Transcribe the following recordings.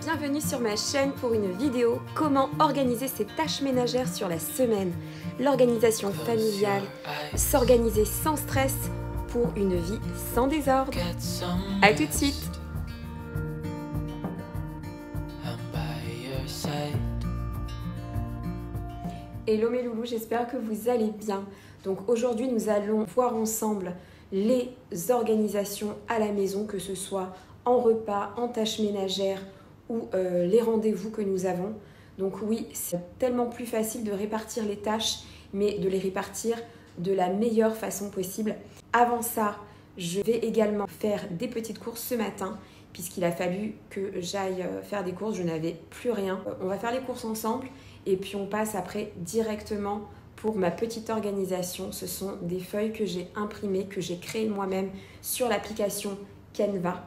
bienvenue sur ma chaîne pour une vidéo comment organiser ses tâches ménagères sur la semaine. L'organisation familiale, s'organiser sans stress pour une vie sans désordre. A tout de suite. Hello mes loulous, j'espère que vous allez bien. Donc aujourd'hui nous allons voir ensemble les organisations à la maison, que ce soit en repas, en tâches ménagères ou les rendez-vous que nous avons. Donc oui, c'est tellement plus facile de répartir les tâches, mais de les répartir de la meilleure façon possible. Avant ça, je vais également faire des petites courses ce matin, puisqu'il a fallu que j'aille faire des courses, je n'avais plus rien. On va faire les courses ensemble et puis on passe après directement pour ma petite organisation. Ce sont des feuilles que j'ai imprimées, que j'ai créées moi-même sur l'application Canva.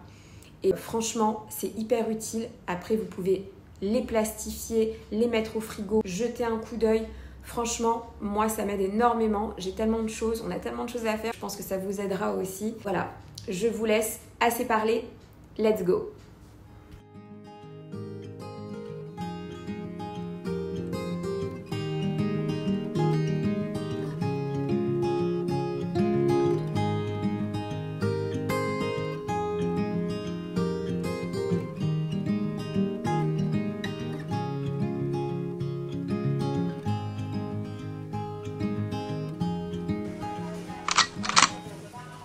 Et franchement, c'est hyper utile. Après, vous pouvez les plastifier, les mettre au frigo, jeter un coup d'œil. Franchement, moi, ça m'aide énormément. J'ai tellement de choses, on a tellement de choses à faire. Je pense que ça vous aidera aussi. Voilà, je vous laisse assez parler. Let's go!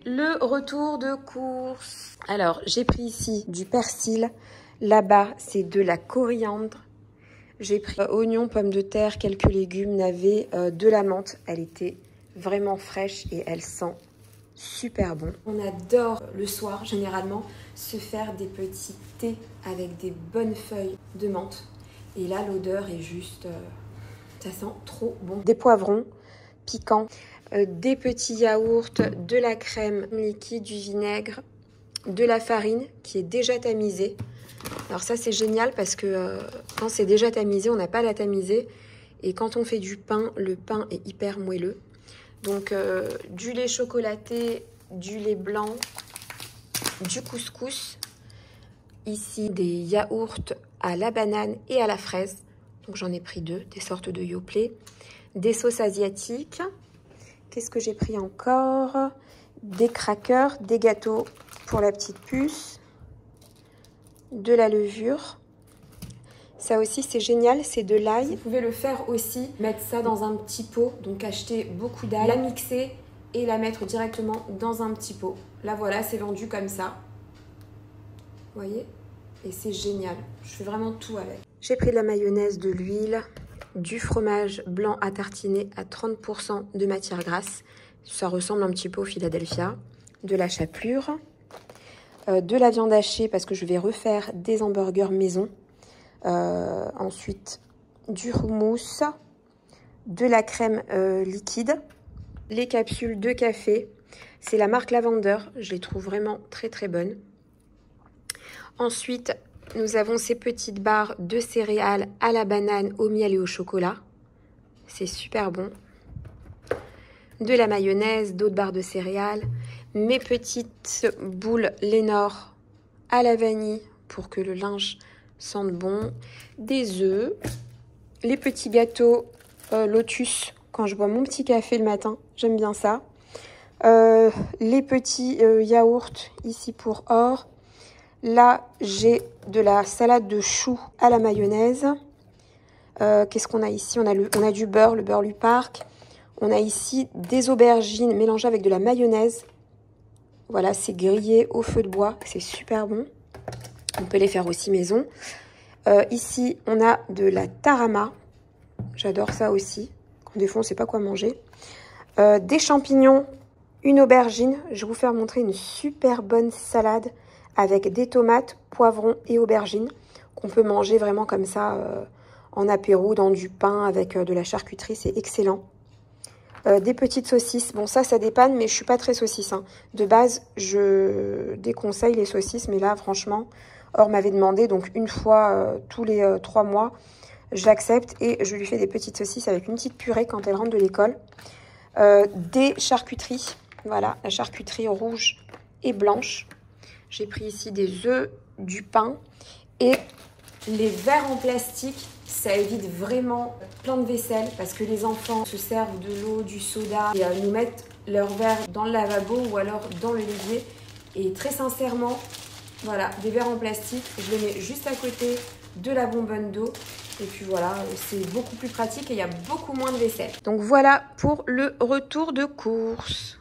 Le retour de course. Alors, j'ai pris ici du persil. Là-bas, c'est de la coriandre. J'ai pris oignons, pommes de terre, quelques légumes, navets, de la menthe. Elle était vraiment fraîche et elle sent super bon. On adore le soir, généralement, se faire des petits thés avec des bonnes feuilles de menthe. Et là, l'odeur est juste... ça sent trop bon. Des poivrons piquants. Des petits yaourts, de la crème liquide, du vinaigre, de la farine qui est déjà tamisée. Alors ça c'est génial parce que quand c'est déjà tamisé, on n'a pas à la tamiser. Et quand on fait du pain, le pain est hyper moelleux. Donc du lait chocolaté, du lait blanc, du couscous. Ici des yaourts à la banane et à la fraise. Donc j'en ai pris deux, des sortes de Yoplait. Des sauces asiatiques. Qu'est-ce que j'ai pris encore? Des crackers, des gâteaux pour la petite puce, de la levure. Ça aussi, c'est génial, c'est de l'ail. Vous pouvez le faire aussi, mettre ça dans un petit pot, donc acheter beaucoup d'ail, la mixer et la mettre directement dans un petit pot. Là, voilà, c'est vendu comme ça. Vous voyez? Et c'est génial. Je fais vraiment tout avec. J'ai pris de la mayonnaise, de l'huile, du fromage blanc à tartiner à 30% de matière grasse. Ça ressemble un petit peu au Philadelphia. De la chapelure. De la viande hachée parce que je vais refaire des hamburgers maison. Ensuite, du houmous. De la crème liquide. Les capsules de café. C'est la marque Lavender. Je les trouve vraiment très très bonnes. Ensuite, nous avons ces petites barres de céréales à la banane, au miel et au chocolat. C'est super bon. De la mayonnaise, d'autres barres de céréales. Mes petites boules Lénore à la vanille pour que le linge sente bon. Des œufs. Les petits gâteaux Lotus quand je bois mon petit café le matin. J'aime bien ça. Les petits yaourts ici pour Or. Là, j'ai de la salade de choux à la mayonnaise. Qu'est-ce qu'on a ici? On a du beurre, le beurre Lupark. On a ici des aubergines mélangées avec de la mayonnaise. Voilà, c'est grillé au feu de bois. C'est super bon. On peut les faire aussi maison. Ici, on a de la tarama. J'adore ça aussi. Quand des fois, on ne sait pas quoi manger. Des champignons, une aubergine. Je vais vous faire montrer une super bonne salade avec des tomates, poivrons et aubergines qu'on peut manger vraiment comme ça en apéro, dans du pain avec de la charcuterie, c'est excellent. Des petites saucisses, bon ça dépanne mais je suis pas très saucisse. Hein. De base, je déconseille les saucisses, mais là franchement, Or m'avait demandé, donc une fois tous les 3 mois, j'accepte et je lui fais des petites saucisses avec une petite purée quand elle rentre de l'école. Des charcuteries, voilà, la charcuterie rouge et blanche. J'ai pris ici des œufs, du pain et Les verres en plastique, ça évite vraiment plein de vaisselle parce que les enfants se servent de l'eau, du soda et nous mettent leurs verres dans le lavabo ou alors dans le l'évier. Et très sincèrement, voilà, des verres en plastique, je les mets juste à côté de la bonbonne d'eau. Et puis voilà, c'est beaucoup plus pratique et il y a beaucoup moins de vaisselle. Donc voilà pour le retour de course.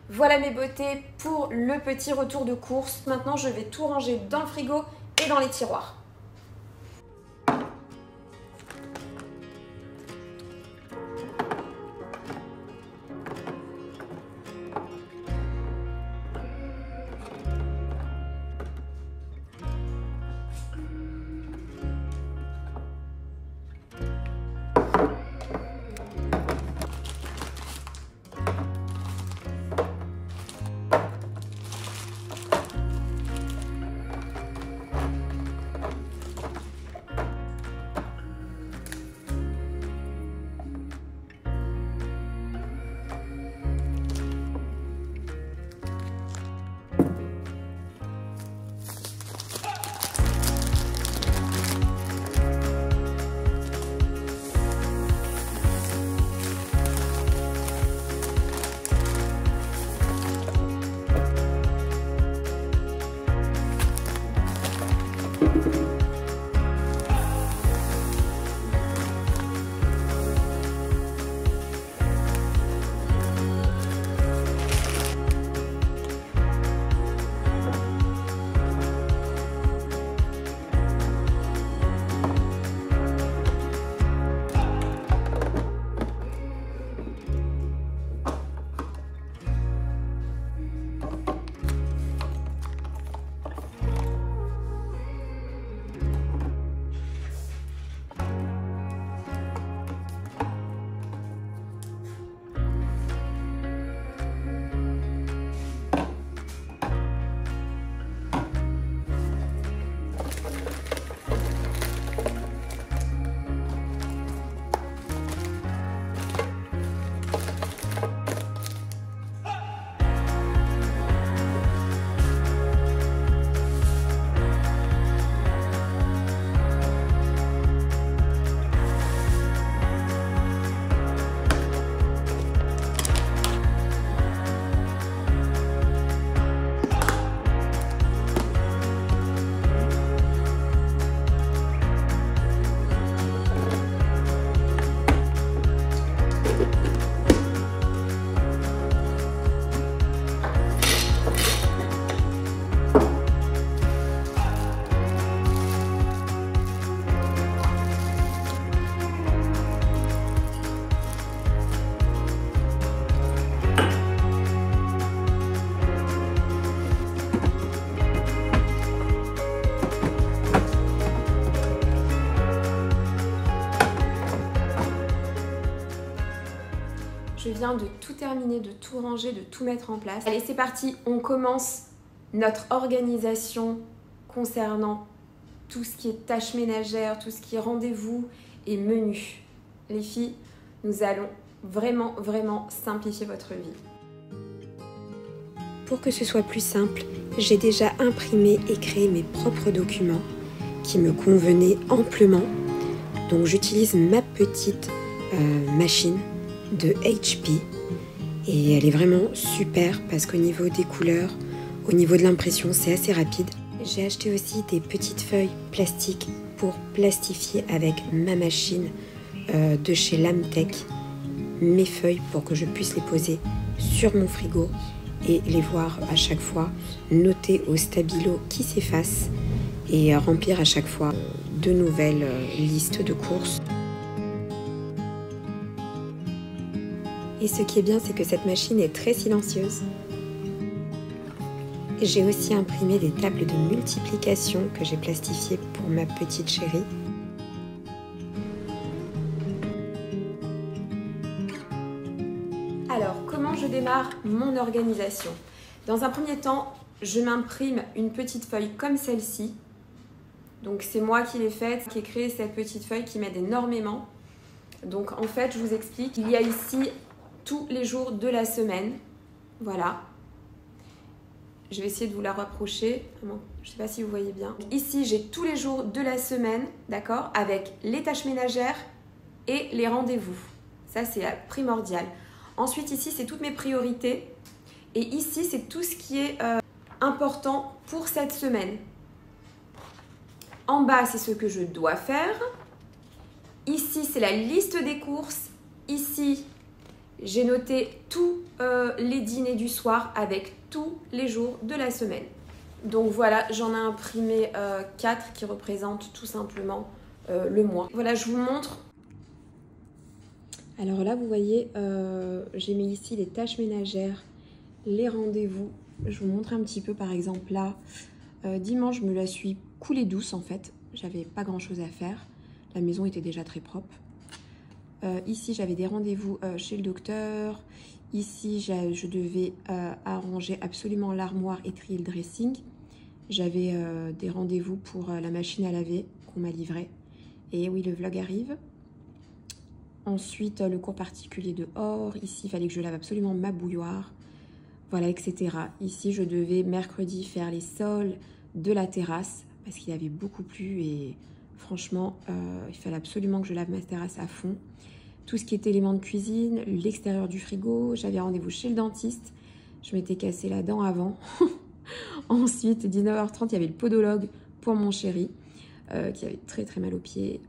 Voilà mes beautés pour le petit retour de course. Maintenant, je vais tout ranger dans le frigo et dans les tiroirs. Je viens de tout terminer, de tout ranger, de tout mettre en place. Allez, c'est parti, on commence notre organisation concernant tout ce qui est tâches ménagères, tout ce qui est rendez-vous et menu. Les filles, nous allons vraiment simplifier votre vie. Pour que ce soit plus simple, j'ai déjà imprimé et créé mes propres documents qui me convenaient amplement. Donc j'utilise ma petite machine de HP et elle est vraiment super parce qu'au niveau des couleurs, au niveau de l'impression, c'est assez rapide. J'ai acheté aussi des petites feuilles plastiques pour plastifier avec ma machine de chez Lamtech mes feuilles pour que je puisse les poser sur mon frigo et les voir à chaque fois, noter au stabilo qui s'efface et remplir à chaque fois de nouvelles listes de courses. Et ce qui est bien, c'est que cette machine est très silencieuse. J'ai aussi imprimé des tables de multiplication que j'ai plastifiées pour ma petite chérie. Alors, comment je démarre mon organisation? Dans un premier temps, je m'imprime une petite feuille comme celle-ci. Donc c'est moi qui l'ai faite, qui ai créé cette petite feuille qui m'aide énormément. Donc en fait, je vous explique, il y a ici tous les jours de la semaine, voilà. Je vais essayer de vous la rapprocher. Bon, je ne sais pas si vous voyez bien. Ici, j'ai tous les jours de la semaine, d'accord, avec les tâches ménagères et les rendez-vous. Ça, c'est primordial. Ensuite, ici, c'est toutes mes priorités. Et ici, c'est tout ce qui est important pour cette semaine. En bas, c'est ce que je dois faire. Ici, c'est la liste des courses. Ici, j'ai noté tous les dîners du soir avec tous les jours de la semaine. Donc voilà, j'en ai imprimé 4 qui représentent tout simplement le mois. Voilà, je vous montre. Alors là, vous voyez, j'ai mis ici les tâches ménagères, les rendez-vous. Je vous montre un petit peu, par exemple, là, dimanche, je me la suis coulée douce, en fait. J'avais pas grand-chose à faire. La maison était déjà très propre. Ici, j'avais des rendez-vous chez le docteur. Ici, je devais arranger absolument l'armoire et trier le dressing. J'avais des rendez-vous pour la machine à laver qu'on m'a livrée. Et oui, le vlog arrive. Ensuite, le cours particulier dehors. Ici, il fallait que je lave absolument ma bouilloire. Voilà, etc. Ici, je devais mercredi faire les sols de la terrasse parce qu'il avait beaucoup plu et franchement, il fallait absolument que je lave ma terrasse à fond. Tout ce qui est éléments de cuisine, l'extérieur du frigo. J'avais rendez-vous chez le dentiste. Je m'étais cassé la dent avant. Ensuite, 19h30, il y avait le podologue pour mon chéri. Qui avait très très mal aux pieds,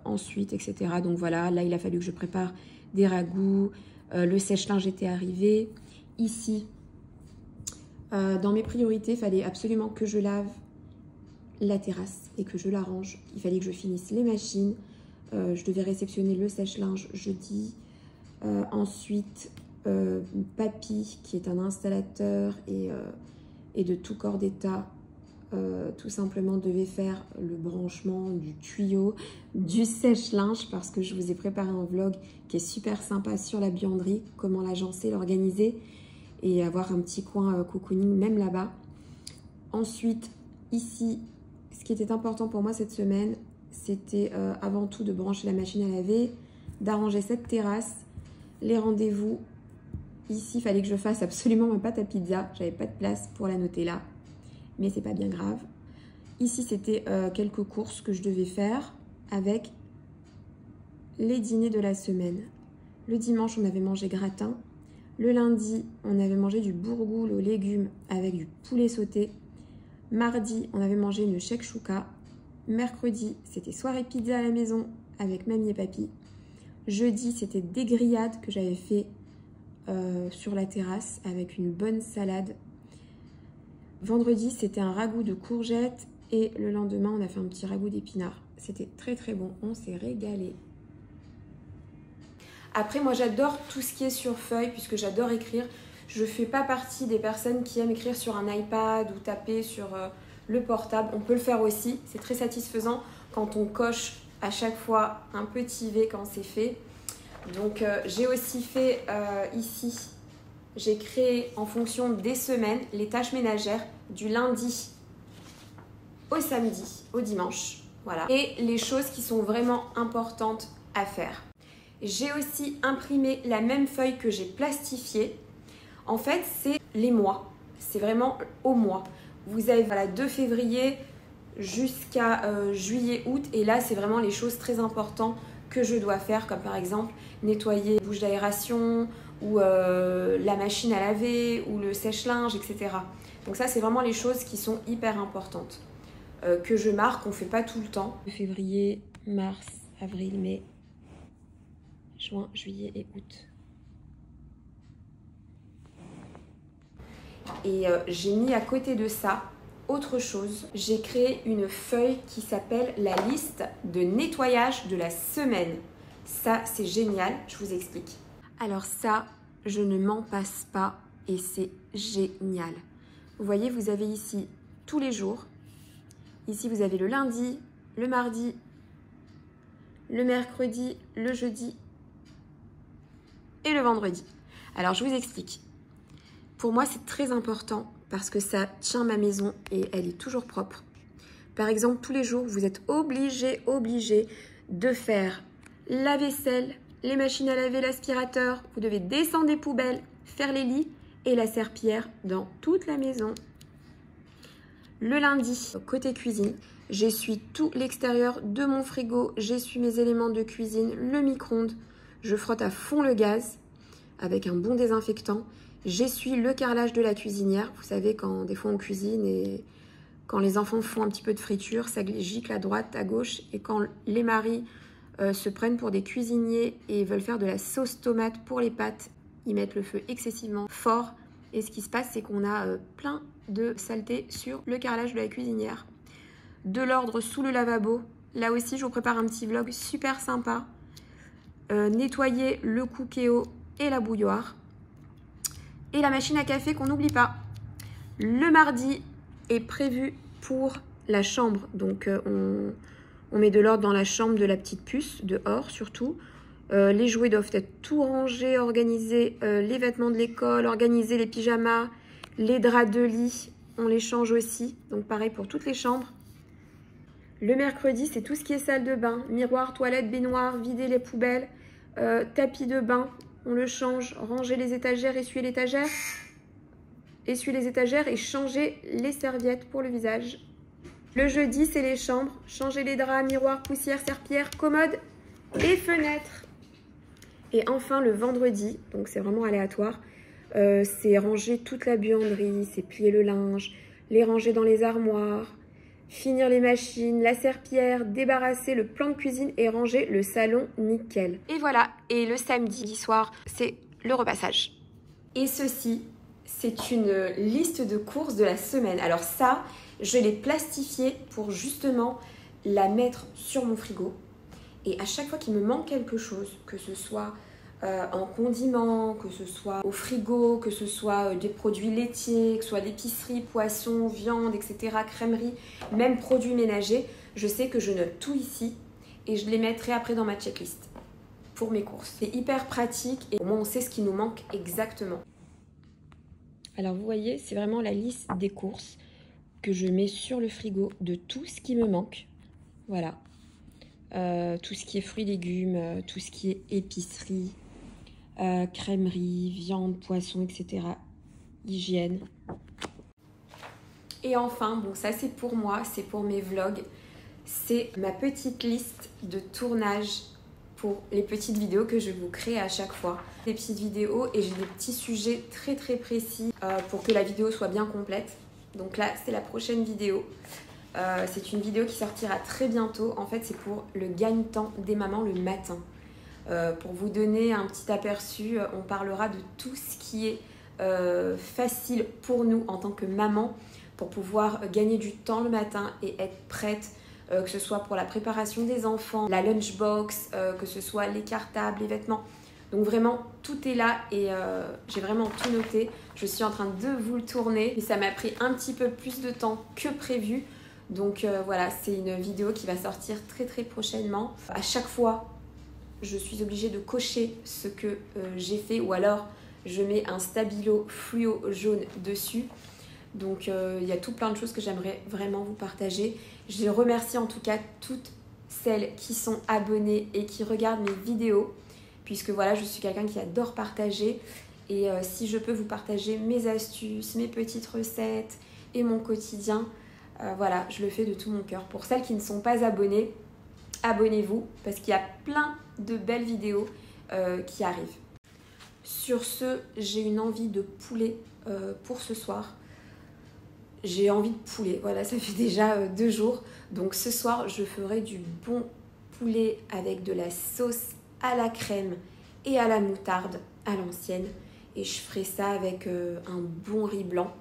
ensuite, etc. Donc voilà, là il a fallu que je prépare des ragoûts, le sèche-linge était arrivé. Ici, dans mes priorités, il fallait absolument que je lave la terrasse et que je la range. Il fallait que je finisse les machines. Je devais réceptionner le sèche-linge jeudi. Ensuite, Papy, qui est un installateur et de tout corps d'état, tout simplement devait faire le branchement du tuyau du sèche-linge parce que je vous ai préparé un vlog qui est super sympa sur la buanderie, comment l'agencer, l'organiser et avoir un petit coin cocooning même là-bas. Ensuite, ici, ce qui était important pour moi cette semaine, c'était avant tout de brancher la machine à laver, d'arranger cette terrasse, les rendez-vous. Ici, il fallait que je fasse absolument ma pâte à pizza, j'avais pas de place pour la noter là. Mais c'est pas bien grave. Ici, c'était quelques courses que je devais faire avec les dîners de la semaine. Le dimanche, on avait mangé gratin. Le lundi, on avait mangé du bourgoule aux légumes avec du poulet sauté. Mardi, on avait mangé une shakshuka. Mercredi, c'était soirée pizza à la maison avec mamie et papy. Jeudi, c'était des grillades que j'avais fait sur la terrasse avec une bonne salade. Vendredi, c'était un ragoût de courgettes et le lendemain, on a fait un petit ragoût d'épinards. C'était très très bon, on s'est régalé. Après, moi j'adore tout ce qui est sur feuille puisque j'adore écrire. Je ne fais pas partie des personnes qui aiment écrire sur un iPad ou taper sur le portable. On peut le faire aussi, c'est très satisfaisant quand on coche à chaque fois un petit V quand c'est fait. Donc j'ai aussi fait ici... J'ai créé en fonction des semaines les tâches ménagères du lundi au samedi, au dimanche. Voilà. Et les choses qui sont vraiment importantes à faire. J'ai aussi imprimé la même feuille que j'ai plastifiée. En fait, c'est les mois. C'est vraiment au mois. Vous avez voilà, 2 février jusqu'à juillet-août. Et là, c'est vraiment les choses très importantes que je dois faire, comme par exemple nettoyer les bouches d'aération ou la machine à laver ou le sèche-linge, etc. Donc ça, c'est vraiment les choses qui sont hyper importantes que je marque, on ne fait pas tout le temps. Février, mars, avril, mai, juin, juillet et août. Et j'ai mis à côté de ça autre chose. J'ai créé une feuille qui s'appelle la liste de nettoyage de la semaine. Ça, c'est génial, je vous explique. Alors ça, je ne m'en passe pas et c'est génial. Vous voyez, vous avez ici tous les jours. Ici, vous avez le lundi, le mardi, le mercredi, le jeudi et le vendredi. Alors, je vous explique. Pour moi, c'est très important parce que ça tient ma maison et elle est toujours propre. Par exemple, tous les jours, vous êtes obligé de faire la vaisselle, les machines à laver, l'aspirateur. Vous devez descendre des poubelles, faire les lits et la serpillière dans toute la maison. Le lundi, côté cuisine, j'essuie tout l'extérieur de mon frigo, j'essuie mes éléments de cuisine, le micro-ondes, je frotte à fond le gaz avec un bon désinfectant. J'essuie le carrelage de la cuisinière. Vous savez, quand des fois on cuisine et quand les enfants font un petit peu de friture, ça gicle à droite, à gauche. Et quand les maris se prennent pour des cuisiniers et veulent faire de la sauce tomate pour les pâtes, ils mettent le feu excessivement fort. Et ce qui se passe, c'est qu'on a plein de saleté sur le carrelage de la cuisinière. De l'ordre sous le lavabo. Là aussi, je vous prépare un petit vlog super sympa. Nettoyer le cookéo et la bouilloire. Et la machine à café qu'on n'oublie pas. Le mardi est prévu pour la chambre. Donc on met de l'ordre dans la chambre de la petite puce, dehors surtout. Les jouets doivent être tout rangés, organisés. Les vêtements de l'école, organiser les pyjamas, les draps de lit, on les change aussi. Donc pareil pour toutes les chambres. Le mercredi, c'est tout ce qui est salle de bain. Miroir, toilette, baignoire, vider les poubelles, tapis de bain. On le change, ranger les étagères, essuyer l'étagère. Essuyer les étagères et changer les serviettes pour le visage. Le jeudi, c'est les chambres. Changer les draps, miroirs, poussière, serpillère, commode et fenêtres. Et enfin, le vendredi, donc c'est vraiment aléatoire, c'est ranger toute la buanderie, c'est plier le linge, les ranger dans les armoires, finir les machines, la serpillière, débarrasser le plan de cuisine et ranger le salon nickel. Et voilà, et le samedi soir, c'est le repassage. Et ceci, c'est une liste de courses de la semaine. Alors ça, je l'ai plastifiée pour justement la mettre sur mon frigo. Et à chaque fois qu'il me manque quelque chose, que ce soit en condiment, que ce soit au frigo, que ce soit des produits laitiers, que ce soit l'épicerie, poissons, viande, etc., crèmerie, même produits ménagers, je sais que je note tout ici et je les mettrai après dans ma checklist pour mes courses. C'est hyper pratique et au moins on sait ce qui nous manque exactement. Alors vous voyez, c'est vraiment la liste des courses que je mets sur le frigo de tout ce qui me manque. Voilà. Tout ce qui est fruits, légumes, tout ce qui est épicerie, crèmerie, viande, poisson, etc. Hygiène. Et enfin, bon ça c'est pour moi, c'est pour mes vlogs. C'est ma petite liste de tournage pour les petites vidéos que je vous crée à chaque fois. Des petites vidéos et j'ai des petits sujets très précis pour que la vidéo soit bien complète. Donc là, c'est la prochaine vidéo. C'est une vidéo qui sortira très bientôt. En fait, c'est pour le gagne-temps des mamans le matin. Pour vous donner un petit aperçu, on parlera de tout ce qui est facile pour nous en tant que maman pour pouvoir gagner du temps le matin et être prête, que ce soit pour la préparation des enfants, la lunchbox, que ce soit les cartables, les vêtements. Donc vraiment, tout est là et j'ai vraiment tout noté. Je suis en train de vous le tourner et ça m'a pris un petit peu plus de temps que prévu. Donc voilà, c'est une vidéo qui va sortir très prochainement. À chaque fois, je suis obligée de cocher ce que j'ai fait ou alors je mets un stabilo fluo jaune dessus. Donc il y a tout plein de choses que j'aimerais vraiment vous partager. Je remercie en tout cas toutes celles qui sont abonnées et qui regardent mes vidéos. Puisque voilà, je suis quelqu'un qui adore partager. Et si je peux vous partager mes astuces, mes petites recettes et mon quotidien, voilà, je le fais de tout mon cœur. Pour celles qui ne sont pas abonnées, abonnez-vous parce qu'il y a plein de belles vidéos qui arrivent. Sur ce, j'ai une envie de poulet pour ce soir. J'ai envie de poulet, voilà, ça fait déjà 2 jours. Donc ce soir, je ferai du bon poulet avec de la sauce à la crème et à la moutarde à l'ancienne. Et je ferai ça avec un bon riz blanc.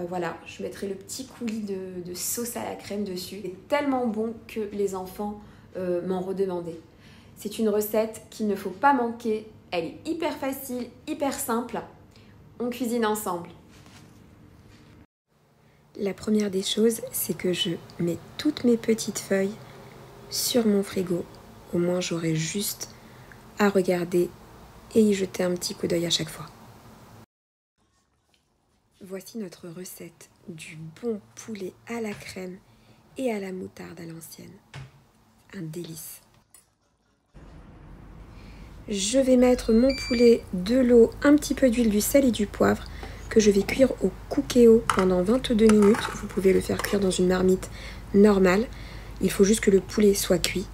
Voilà, je mettrai le petit coulis de sauce à la crème dessus. C'est tellement bon que les enfants m'en redemandaient. C'est une recette qu'il ne faut pas manquer. Elle est hyper facile, hyper simple. On cuisine ensemble. La première des choses, c'est que je mets toutes mes petites feuilles sur mon frigo. Au moins, j'aurai juste à regarder et y jeter un petit coup d'œil à chaque fois. Voici notre recette du bon poulet à la crème et à la moutarde à l'ancienne. Un délice. Je vais mettre mon poulet, de l'eau, un petit peu d'huile, du sel et du poivre. que je vais cuire au cookéo pendant 22 minutes. Vous pouvez le faire cuire dans une marmite normale. Il faut juste que le poulet soit cuit.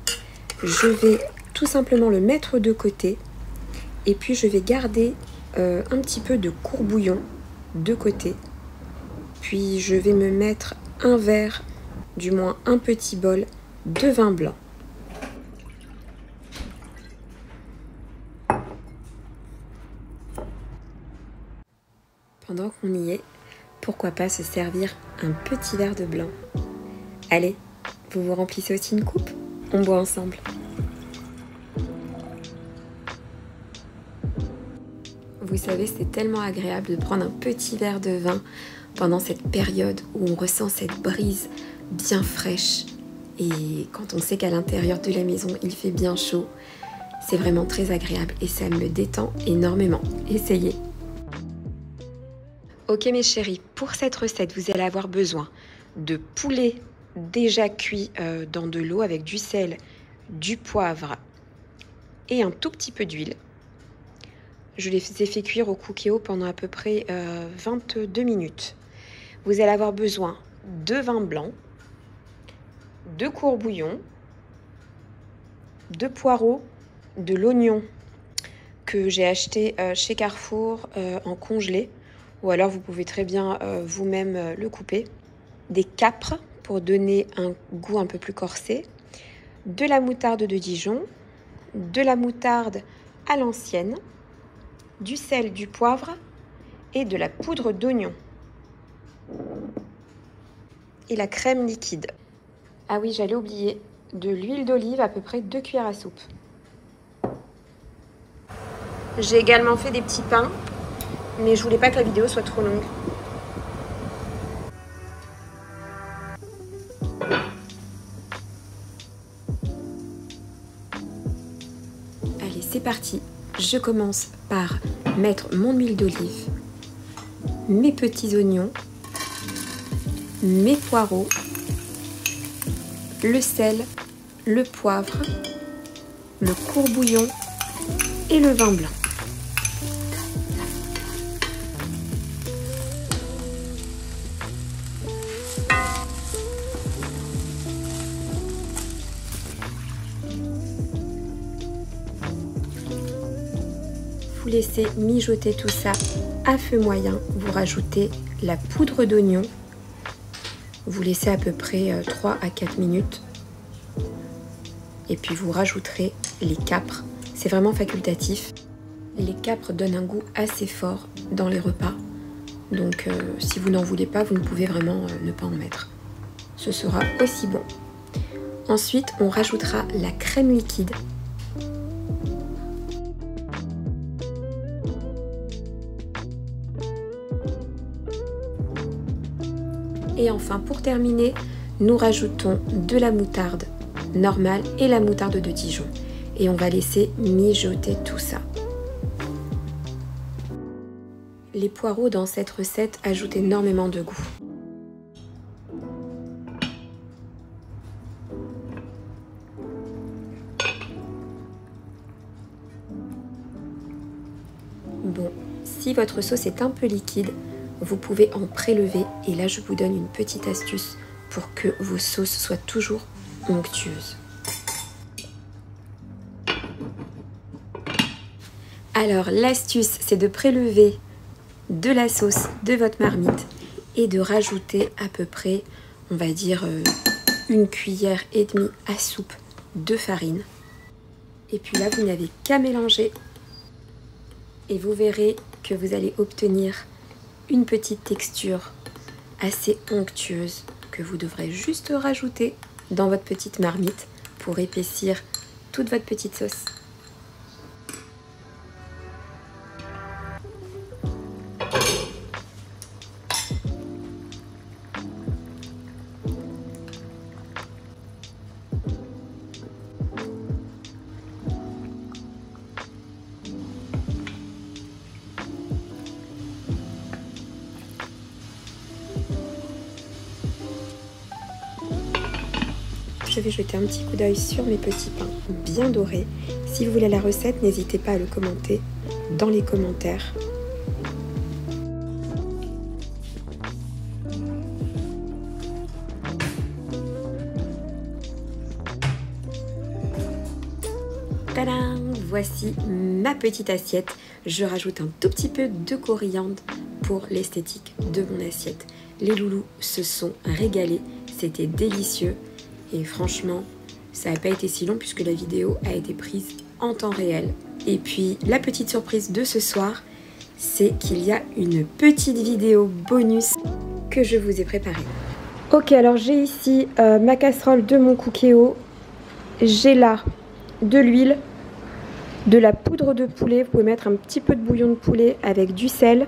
Je vais tout simplement le mettre de côté. Et puis je vais garder un petit peu de courbouillon de côté. Puis je vais me mettre un verre, du moins un petit bol de vin blanc. Pendant qu'on y est, pourquoi pas se servir un petit verre de blanc? Allez, vous vous remplissez aussi une coupe? On boit ensemble. Vous savez, c'est tellement agréable de prendre un petit verre de vin pendant cette période où on ressent cette brise bien fraîche. Et quand on sait qu'à l'intérieur de la maison, il fait bien chaud, c'est vraiment très agréable et ça me détend énormément. Essayez! Ok mes chéris, pour cette recette, vous allez avoir besoin de poulet déjà cuit dans de l'eau avec du sel, du poivre et un tout petit peu d'huile. Je les ai fait cuire au cookéo pendant à peu près 22 minutes. Vous allez avoir besoin de vin blanc, de courbouillon, de poireaux, de l'oignon que j'ai acheté chez Carrefour en congelé, ou alors vous pouvez très bien vous-même le couper, des capres pour donner un goût un peu plus corsé, de la moutarde de Dijon, de la moutarde à l'ancienne, du sel, du poivre et de la poudre d'oignon. Et la crème liquide. Ah oui, j'allais oublier, de l'huile d'olive, à peu près 2 cuillères à soupe. J'ai également fait des petits pains, mais je voulais pas que la vidéo soit trop longue. Allez, c'est parti. Je commence par mettre mon huile d'olive, mes petits oignons, mes poireaux, le sel, le poivre, le courbouillon et le vin blanc. Vous laissez mijoter tout ça à feu moyen. Vous rajoutez la poudre d'oignon. Vous laissez à peu près 3 à 4 minutes. Et puis vous rajouterez les capres. C'est vraiment facultatif. Les capres donnent un goût assez fort dans les repas. Donc si vous n'en voulez pas, vous ne pouvez vraiment ne pas en mettre. Ce sera aussi bon. Ensuite, on rajoutera la crème liquide. Et enfin, pour terminer, nous rajoutons de la moutarde normale et la moutarde de Dijon. Et on va laisser mijoter tout ça. Les poireaux dans cette recette ajoutent énormément de goût. Bon, si votre sauce est un peu liquide, vous pouvez en prélever et là je vous donne une petite astuce pour que vos sauces soient toujours onctueuses. Alors l'astuce, c'est de prélever de la sauce de votre marmite et de rajouter à peu près, on va dire, 1,5 cuillère à soupe de farine. Et puis là, vous n'avez qu'à mélanger et vous verrez que vous allez obtenir une petite texture assez onctueuse que vous devrez juste rajouter dans votre petite marmite pour épaissir toute votre petite sauce. Je vais jeter un petit coup d'œil sur mes petits pains bien dorés. Si vous voulez la recette, n'hésitez pas à le commenter dans les commentaires. Tadam! Voici ma petite assiette. Je rajoute un tout petit peu de coriandre pour l'esthétique de mon assiette. Les loulous se sont régalés, c'était délicieux et franchement, ça n'a pas été si long puisque la vidéo a été prise en temps réel. Et puis la petite surprise de ce soir, c'est qu'il y a une petite vidéo bonus que je vous ai préparée. Ok, alors j'ai ici ma casserole de mon Cookéo. J'ai là de l'huile, de la poudre de poulet. Vous pouvez mettre un petit peu de bouillon de poulet avec du sel,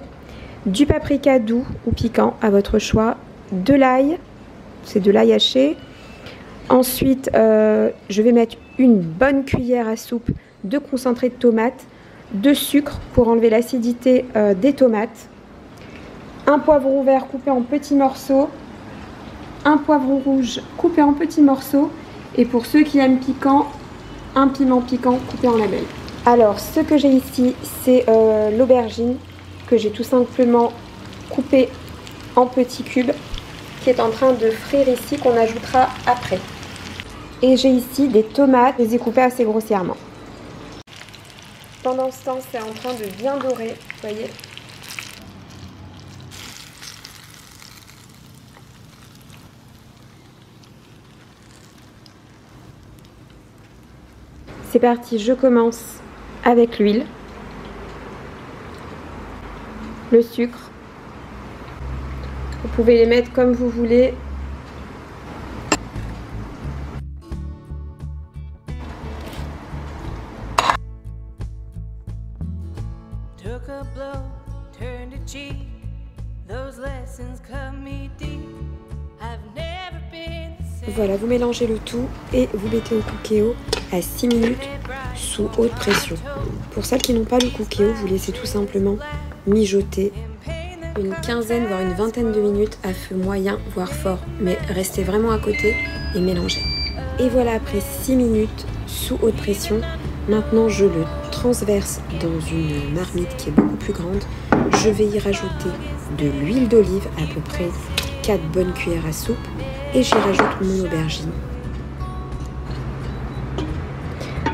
du paprika doux ou piquant à votre choix, de l'ail, c'est de l'ail haché. Ensuite, je vais mettre une bonne cuillère à soupe de concentré de tomate, de sucre pour enlever l'acidité des tomates, un poivron vert coupé en petits morceaux, un poivron rouge coupé en petits morceaux et pour ceux qui aiment piquant, un piment piquant coupé en lamelles. Alors, ce que j'ai ici, c'est l'aubergine que j'ai tout simplement coupée en petits cubes qui est en train de frire ici, qu'on ajoutera après. Et j'ai ici des tomates, je les ai coupées assez grossièrement. Pendant ce temps, c'est en train de bien dorer, vous voyez. C'est parti, je commence avec l'huile, le sucre. Vous pouvez les mettre comme vous voulez. Voilà, vous mélangez le tout et vous mettez au Cookéo à 6 minutes sous haute pression. Pour celles qui n'ont pas le Cookéo, vous laissez tout simplement mijoter une quinzaine voire une vingtaine de minutes à feu moyen voire fort, mais restez vraiment à côté et mélangez. Et voilà, après 6 minutes sous haute pression, maintenant je le transverse dans une marmite qui est beaucoup plus grande. Je vais y rajouter de l'huile d'olive, à peu près 4 bonnes cuillères à soupe, et j'y rajoute mon aubergine.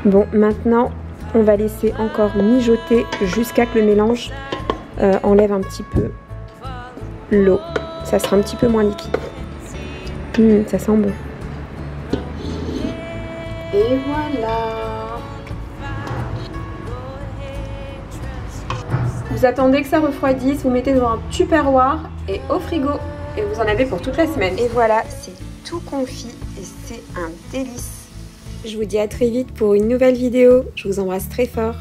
Bon, maintenant on va laisser encore mijoter jusqu'à que le mélange enlève un petit peu l'eau. Ça sera un petit peu moins liquide. Ça sent bon. Et voilà. Vous attendez que ça refroidisse, vous mettez dans un tupperware et au frigo. Et vous en avez pour toute la semaine. Et voilà, c'est tout confit et c'est un délice. Je vous dis à très vite pour une nouvelle vidéo. Je vous embrasse très fort.